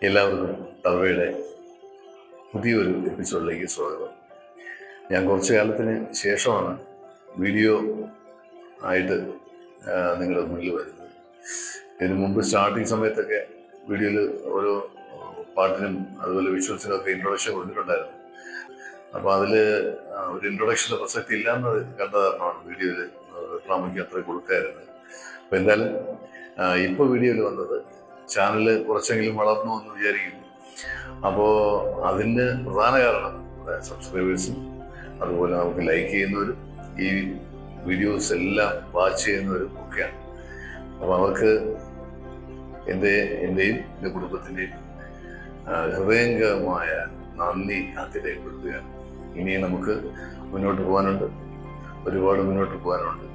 എല്ലാവർക്കും ടർവയുടെ പുതിയൊരു എപ്പിസോഡിലേക്ക് സ്വാഗതം. ഞാൻ കുറച്ചു കാലത്തിന് ശേഷമാണ് വീഡിയോ ആയിട്ട് നിങ്ങളുടെ മുന്നിൽ വരുന്നത്. ഇതിനു മുമ്പ് സ്റ്റാർട്ടിങ് സമയത്തൊക്കെ വീഡിയോയിൽ ഓരോ പാട്ടിനും അതുപോലെ വിഷ്വൽസിനൊക്കെ ഇൻട്രൊഡക്ഷൻ കൊടുത്തിട്ടുണ്ടായിരുന്നു. അപ്പോൾ അതിൽ ഒരു ഇൻട്രൊഡക്ഷൻ്റെ പ്രസക്തി ഇല്ലാന്ന് കണ്ട കാരണമാണ് വീഡിയോയിൽ പ്രാമുഖ്യം അത്ര കൊടുക്കായിരുന്നത്. അപ്പോൾ എന്തായാലും ഇപ്പോൾ വീഡിയോയിൽ വന്നത് ചാനൽ കുറച്ചെങ്കിലും വളർന്നു എന്ന് വിചാരിക്കുന്നു. അപ്പോൾ അതിന് പ്രധാന കാരണം സബ്സ്ക്രൈബേഴ്സും അതുപോലെ നമുക്ക് ലൈക്ക് ചെയ്യുന്നവരും ഈ വീഡിയോസ് എല്ലാം വാച്ച് ചെയ്യുന്നവരും ഒക്കെയാണ്. അപ്പോൾ അവർക്ക് എൻ്റെയും എൻ്റെ കുടുംബത്തിൻ്റെയും ഹൃദയംഗമായ നന്ദി രേഖപ്പെടുത്തുകയാണ്. ഇനി നമുക്ക് മുന്നോട്ട് പോകാനുണ്ട്, ഒരുപാട് മുന്നോട്ട് പോകാനുണ്ട്.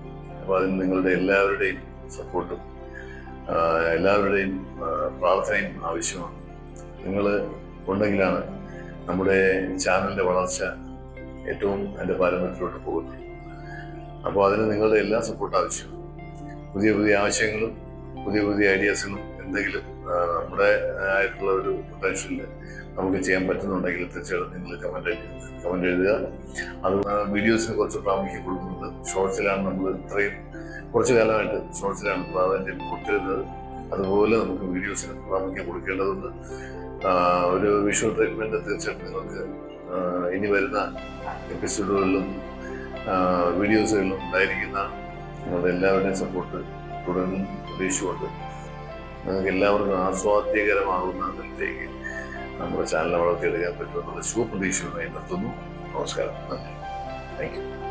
അപ്പോൾ അതിന് നിങ്ങളുടെ എല്ലാവരുടെയും സപ്പോർട്ടും എല്ലാവരുടെയും പ്രാർത്ഥനയും ആവശ്യമാണ്. നിങ്ങൾ ഉണ്ടെങ്കിലാണ് നമ്മുടെ ചാനലിൻ്റെ വളർച്ച ഏറ്റവും എൻ്റെ പാരമ്പര്യത്തിലോട്ട് പോകുന്നത്. അപ്പോൾ അതിന് നിങ്ങളുടെ എല്ലാ സപ്പോർട്ട് ആവശ്യമാണ്. പുതിയ പുതിയ ആശയങ്ങളും പുതിയ ഐഡിയാസുകളും എന്തെങ്കിലും നമ്മുടെ ആയിട്ടുള്ള ഒരു പൊട്ടൻഷ്യലിൽ നമുക്ക് ചെയ്യാൻ പറ്റുന്നുണ്ടെങ്കിൽ തീർച്ചയായിട്ടും നിങ്ങൾ കമൻ്റ് എഴുതുക. അത് വീഡിയോസിന് കുറച്ച് പ്രാമുഖ്യം കൊടുക്കുന്നുണ്ട്. ഷോർട്സിലാണ് നമ്മൾ ഇത്രയും കുറച്ചു കാലമായിട്ട് ഷോർട്സിലാണ് പ്രാധാന്യം കൊടുത്തിരുന്നത്. അതുപോലെ നമുക്ക് വീഡിയോസിന് പ്രാമുഖ്യം കൊടുക്കേണ്ടതുണ്ട്. ഒരു വിഷ്വൽ ട്രീറ്റ്മെൻറ്റ് തീർച്ചയായിട്ടും നിങ്ങൾക്ക് ഇനി വരുന്ന എപ്പിസോഡുകളിലും വീഡിയോസുകളിലും ഉണ്ടായിരിക്കുന്നതാണ്. നിങ്ങളുടെ എല്ലാവരുടെയും സപ്പോർട്ട് തുടർന്നും പ്രതീക്ഷിച്ചുകൊണ്ട് നിങ്ങൾക്ക് എല്ലാവർക്കും ആസ്വാദ്യകരമാകുന്ന തരത്തിലേക്ക് നമ്മുടെ ചാനൽ വളർത്തിയെടുക്കാൻ പറ്റുമെന്നുള്ള ശുഭപ്രതീക്ഷയുമായി നിർത്തുന്നു. നമസ്കാരം. നന്ദി. Thank you.